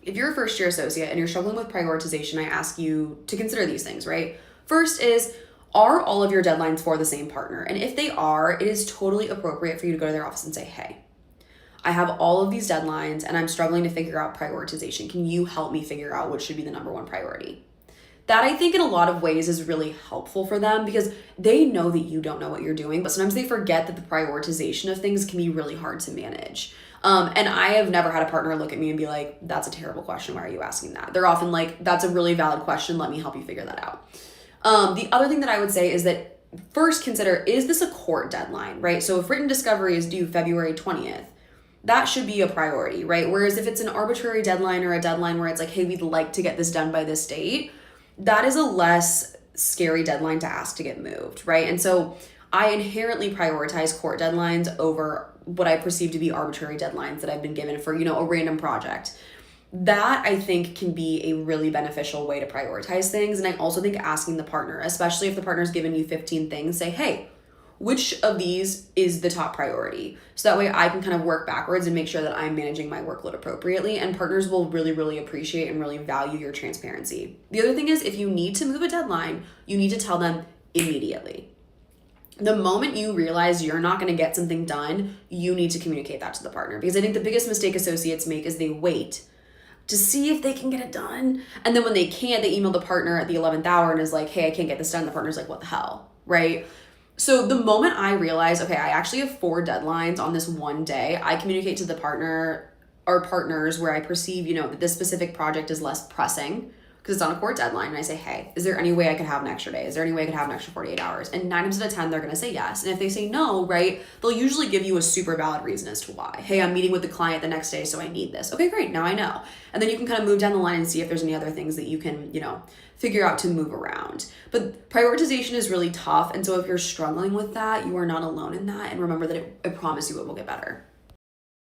if you're a first year associate and you're struggling with prioritization, I ask you to consider these things, right? First is, are all of your deadlines for the same partner? And if they are, it is totally appropriate for you to go to their office and say, hey, I have all of these deadlines and I'm struggling to figure out prioritization. Can you help me figure out what should be the number one priority? That, I think, in a lot of ways is really helpful for them because they know that you don't know what you're doing, but sometimes they forget that the prioritization of things can be really hard to manage. And I have never had a partner look at me and be like, that's a terrible question. Why are you asking that? They're often like, that's a really valid question. Let me help you figure that out. The other thing that I would say is that first consider, is this a court deadline, right? So if written discovery is due February 20th, that should be a priority, right? Whereas if it's an arbitrary deadline or a deadline where it's like, hey, we'd like to get this done by this date, that is a less scary deadline to ask to get moved, right? And so I inherently prioritize court deadlines over what I perceive to be arbitrary deadlines that I've been given for, a random project. That, I think, can be a really beneficial way to prioritize things. And I also think asking the partner, especially if the partner's given you 15 things, say, hey, which of these is the top priority? So that way I can kind of work backwards and make sure that I'm managing my workload appropriately, and partners will really, really appreciate and really value your transparency. The other thing is, if you need to move a deadline, you need to tell them immediately. The moment you realize you're not going to get something done, you need to communicate that to the partner, because I think the biggest mistake associates make is they wait to see if they can get it done. And then when they can't, they email the partner at the 11th hour and is like, hey, I can't get this done. The partner's like, what the hell, right? So the moment I realize, okay, I actually have 4 deadlines on this one day, I communicate to the partner or partners where I perceive, that this specific project is less pressing because it's on a court deadline. And I say, hey, is there any way I could have an extra day? Is there any way I could have an extra 48 hours? And 9 times out of 10, they're going to say yes. And if they say no, right, they'll usually give you a super valid reason as to why. Hey, I'm meeting with the client the next day, so I need this. Okay, great. Now I know. And then you can kind of move down the line and see if there's any other things that you can, figure out to move around. But prioritization is really tough. And so if you're struggling with that, you are not alone in that. And remember that I promise you it will get better.